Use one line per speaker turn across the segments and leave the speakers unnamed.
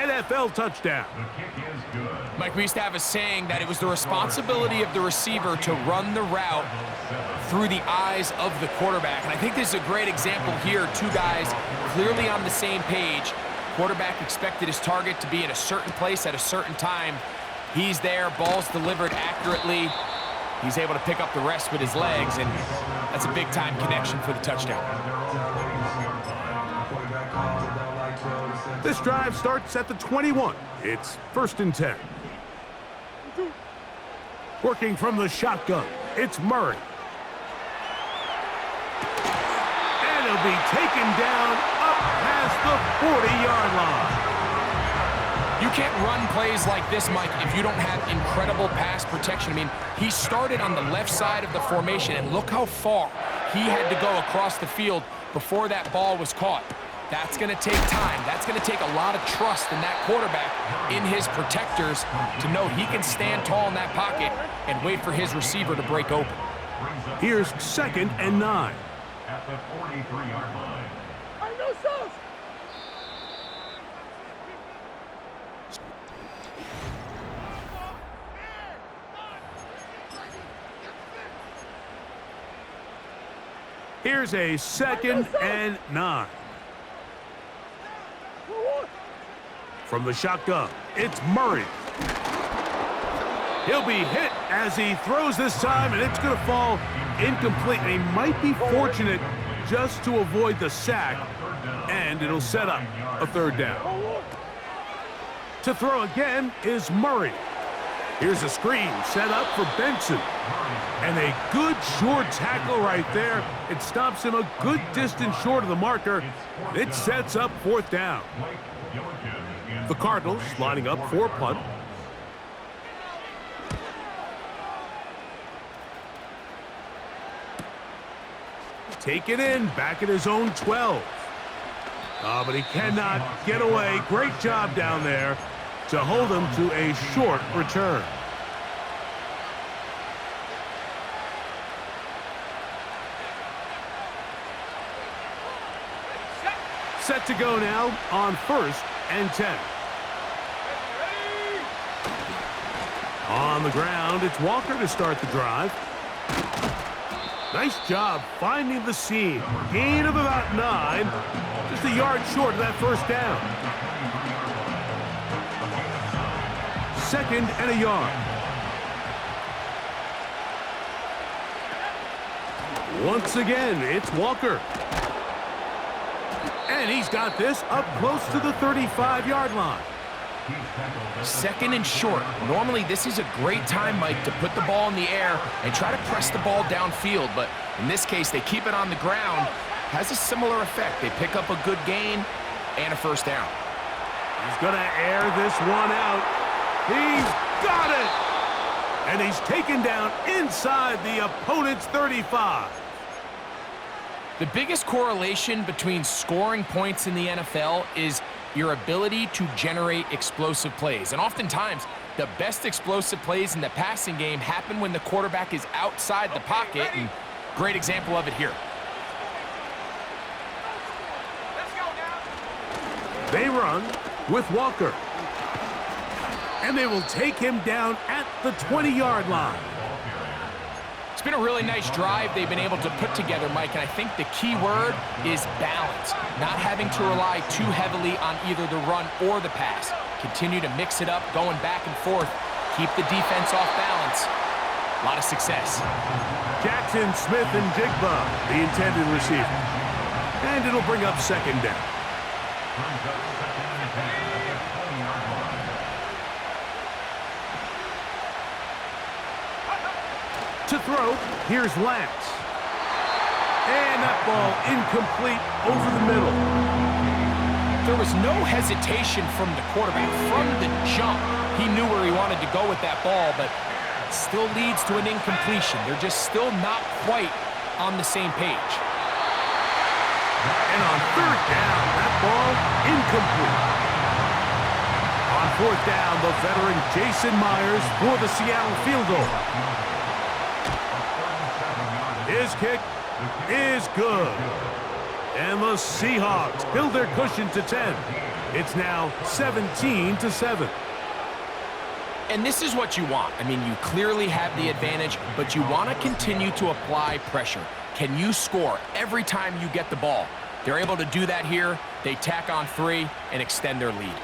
NFL touchdown.
Mike, we used to have a saying that it was the responsibility of the receiver to run the route through the eyes of the quarterback. And I think this is a great example here. Two guys clearly on the same page. Quarterback expected his target to be in a certain place at a certain time. He's there, ball's delivered accurately. He's able to pick up the rest with his legs, and that's a big-time connection for the touchdown.
This drive starts at the 21. It's 1st and 10. Working from the shotgun, it's Murray. And he'll be taken down up past the 40-yard line.
You can't run plays like this, Mike, if you don't have incredible pass protection. I mean, he started on the left side of the formation, and look how far he had to go across the field before that ball was caught. That's going to take time. That's going to take a lot of trust in that quarterback, in his protectors, to know he can stand tall in that pocket and wait for his receiver to break open.
Here's 2nd and 9.
At the 43-yard line.
Here's a 2nd and 9. From the shotgun, it's Murray. He'll be hit as he throws this time, and it's going to fall incomplete. And he might be fortunate just to avoid the sack, and it'll set up a 3rd down. To throw again is Murray. Here's a screen set up for Benson. And a good short tackle right there. It stops him a good distance short of the marker. It sets up 4th down. The Cardinals lining up for punt. Take it in, back at his own 12. But he cannot get away. Great job down there to hold him to a short return. Set to go now on 1st and 10. On the ground, it's Walker to start the drive. Nice job finding the seam. Gain of about 9. Just a yard short of that 1st down. 2nd and a yard. Once again, it's Walker. And he's got this up close to the 35-yard line.
2nd and short. Normally, this is a great time, Mike, to put the ball in the air and try to press the ball downfield. But in this case, they keep it on the ground. Has a similar effect. They pick up a good gain and a 1st down.
He's going to air this one out. He's got it! And he's taken down inside the opponent's 35.
The biggest correlation between scoring points in the NFL is your ability to generate explosive plays. And oftentimes, the best explosive plays in the passing game happen when the quarterback is outside the pocket, and great example of it here.
They run with Walker. And they will take him down at the 20-yard line.
It's been a really nice drive they've been able to put together, Mike, and I think the key word is balance. Not having to rely too heavily on either the run or the pass. Continue to mix it up, going back and forth. Keep the defense off balance. A lot of success.
Jackson, Smith, and Jigba, the intended receiver. And it'll bring up 2nd down. To throw, here's Lance. And that ball incomplete over the middle.
There was no hesitation from the quarterback. From the jump, he knew where he wanted to go with that ball, but it still leads to an incompletion. They're just still not quite on the same page.
And on 3rd down, that ball incomplete. On 4th down, the veteran Jason Myers for the Seattle field goal. His kick is good. And the Seahawks build their cushion to 10. It's now 17-7.
And this is what you want. I mean, you clearly have the advantage, but you want to continue to apply pressure. Can you score every time you get the ball? They're able to do that here. They tack on 3 and extend their lead.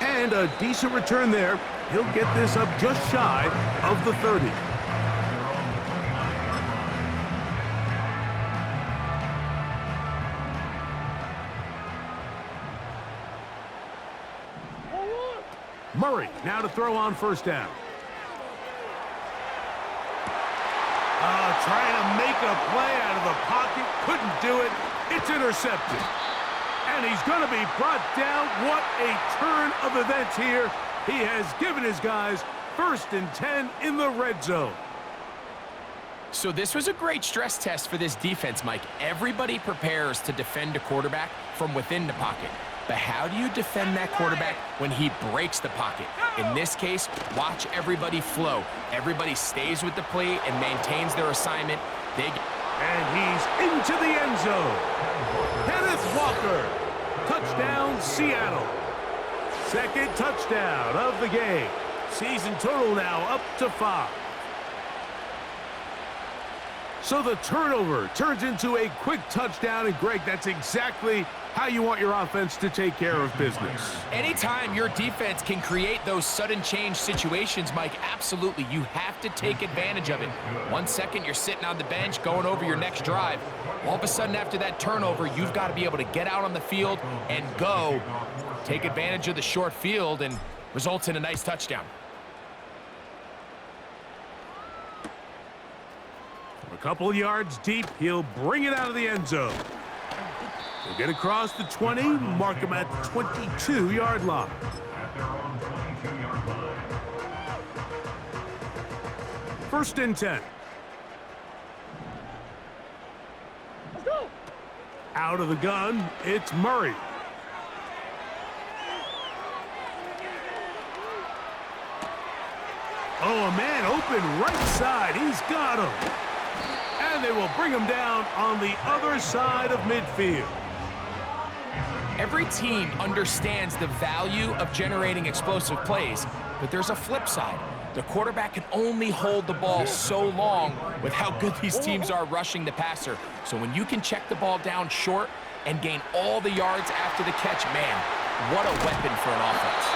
And a decent return there. He'll get this up just shy of the 30. Murray now to throw on first down. Trying to make a play out of the pocket. Couldn't do it. It's intercepted. And he's going to be brought down. What a turn of events here. He has given his guys 1st and 10 in the red zone.
So this was a great stress test for this defense, Mike. Everybody prepares to defend a quarterback from within the pocket. But how do you defend that quarterback when he breaks the pocket? In this case, watch everybody flow. Everybody stays with the play and maintains their assignment.
And he's into the end zone. Kenneth Walker. Touchdown, Seattle. 2nd touchdown of the game. Season total now up to 5. So the turnover turns into a quick touchdown, and Greg, that's exactly how you want your offense to take care of business.
Anytime your defense can create those sudden change situations, Mike, absolutely, you have to take advantage of it. 1 second, you're sitting on the bench going over your next drive. All of a sudden, after that turnover, you've got to be able to get out on the field and go. Take advantage of the short field, and results in a nice touchdown.
A couple yards deep, he'll bring it out of the end zone. He'll get across the 20, mark him at the 22-yard line. First and 10. Let's go. Out of the gun, it's Murray. Oh, a man open right side. He's got him. And they will bring him down on the other side of midfield.
Every team understands the value of generating explosive plays, but there's a flip side. The quarterback can only hold the ball so long with how good these teams are rushing the passer. So when you can check the ball down short and gain all the yards after the catch, man, what a weapon for an offense.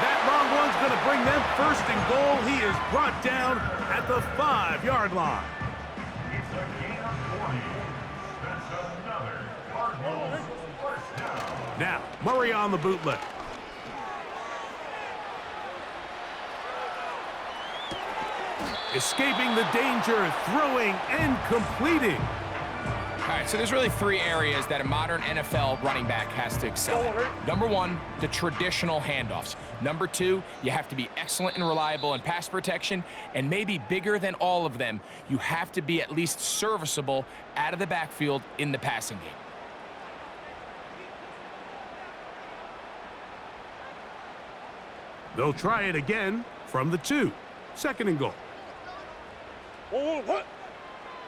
That long one's going to bring them 1st and goal. He is brought down at the 5-yard line.
It's a gain of 40. That's another Cardinals first down.
Now, Murray on the bootleg. Escaping the danger, throwing and completing.
All right, so there's really 3 areas that a modern NFL running back has to excel at. Number 1, the traditional handoffs. Number 2, you have to be excellent and reliable in pass protection. And maybe bigger than all of them, you have to be at least serviceable out of the backfield in the passing game.
They'll try it again from the 2. 2nd and goal.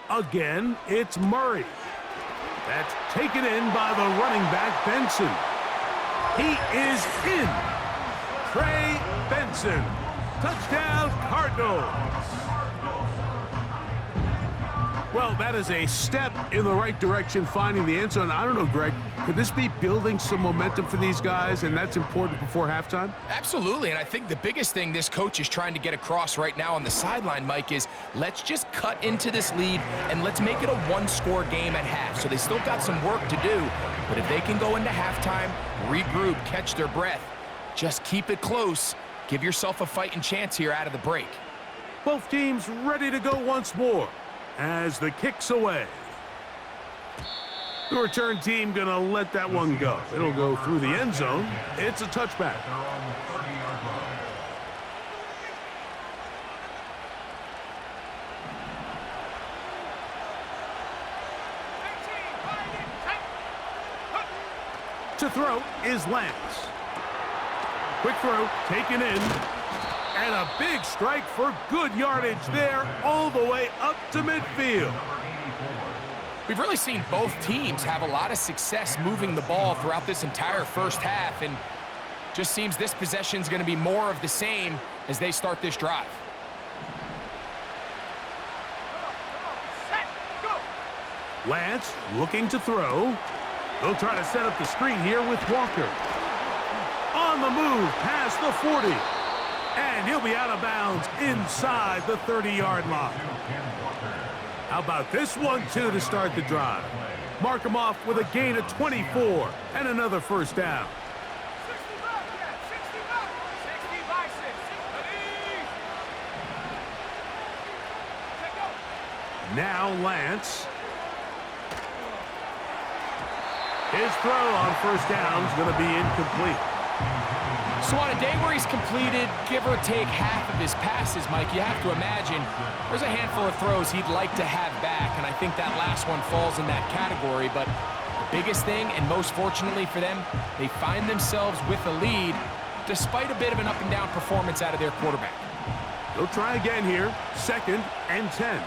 Again, it's Murray. That's taken in by the running back, Benson. He is in. Trey Benson. Touchdown, Cardinals. Well, that is a step in the right direction, finding the end zone. I don't know, Greg, could this be building some momentum for these guys, and that's important before halftime?
Absolutely, and I think the biggest thing this coach is trying to get across right now on the sideline, Mike, is let's just cut into this lead and let's make it a 1-score game at half. So they still got some work to do, but if they can go into halftime, regroup, catch their breath, just keep it close, give yourself a fighting chance here out of the break.
Both teams ready to go once more as the kick's away. The return team gonna let that one go. It'll go through the end zone. It's a touchback. To throw is Lance. Quick throw, taken in. And a big strike for good yardage there all the way up to midfield.
We've really seen both teams have a lot of success moving the ball throughout this entire first half, and just seems this possession is going to be more of the same as they start this drive.
Lance looking to throw. They'll try to set up the screen here with Walker. On the move past the 40. And he'll be out of bounds inside the 30-yard line. How about this one, too, to start the drive? Mark him off with a gain of 24 and another first down. Now Lance. His throw on first down is going to be incomplete.
So on a day where he's completed, give or take half of his passes, Mike, you have to imagine there's a handful of throws he'd like to have back, and I think that last one falls in that category. But the biggest thing, and most fortunately for them, they find themselves with a lead despite a bit of an up-and-down performance out of their quarterback.
They'll try again here, 2nd and 10.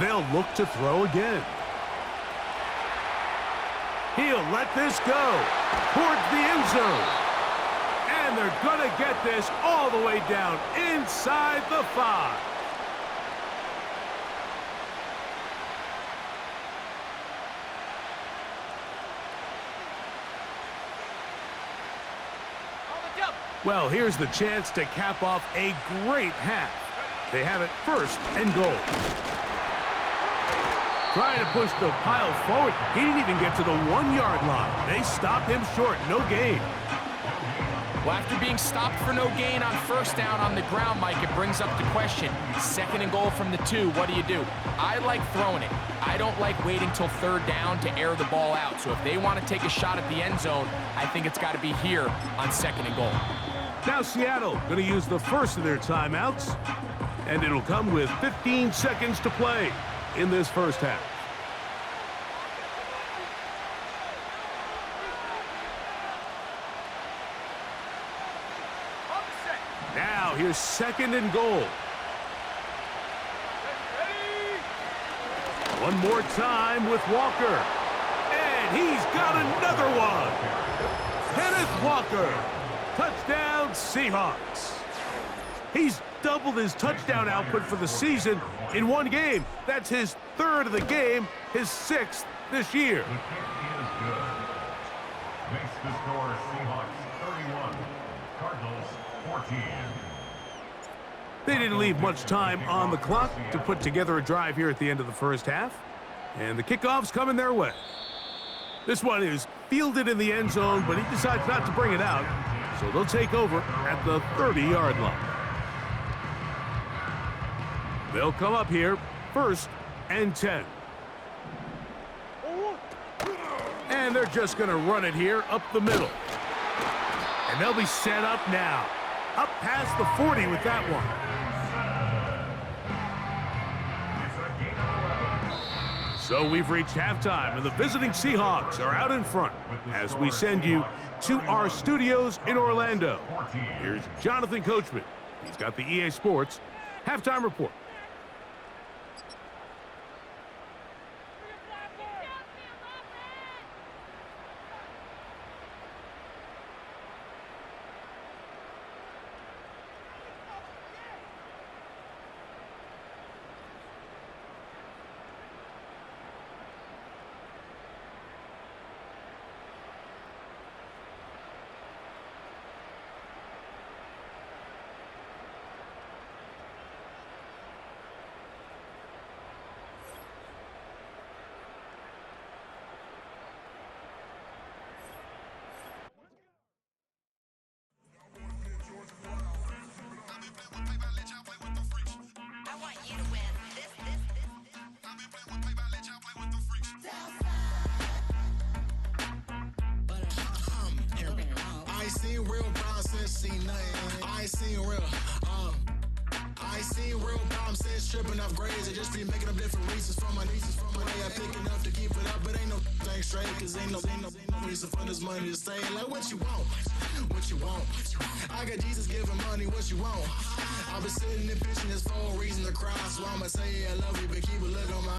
They'll look to throw again. He'll let this go towards the end zone. And they're going to get this all the way down inside the 5. Well, here's the chance to cap off a great half. They have it 1st and goal. Trying to push the pile forward. He didn't even get to the 1-yard line. They stopped him short. No gain.
Well, after being stopped for no gain on first down on the ground, Mike, it brings up the question. 2nd and goal from the 2. What do? I like throwing it. I don't like waiting till 3rd down to air the ball out. So if they want to take a shot at the end zone, I think it's got to be here on 2nd and goal.
Now Seattle going to use the first of their timeouts. And it'll come with 15 seconds to play in this first half. Now here's 2nd and goal. One more time with Walker. And he's got another one. Kenneth Walker. Touchdown, Seahawks. He's doubled his touchdown output for the season in one game. That's his 3rd of the game, his 6th this year.
The kick is good. Makes the score Seahawks 31, Cardinals 14.
They didn't leave much time on the clock to put together a drive here at the end of the first half. And the kickoff's coming their way. This one is fielded in the end zone, but he decides not to bring it out. So they'll take over at the 30-yard line. They'll come up here, 1st and 10. And they're just going to run it here up the middle. And they'll be set up now. Up past the 40 with that one. So we've reached halftime, and the visiting Seahawks are out in front as we send you to our studios in Orlando. Here's Jonathan Coachman. He's got the EA Sports halftime report.
I ain't seen real problems since tripping off grades. I just be making up different reasons for my nieces. From my way I pick enough to keep it up, but ain't no thing straight. Cause ain't no reason for this money to stay. Like what you want, what you want. I got Jesus giving money, what you want. I've been sitting and pitching this for a reason to cry. So I'ma say I love you, but keep a look on my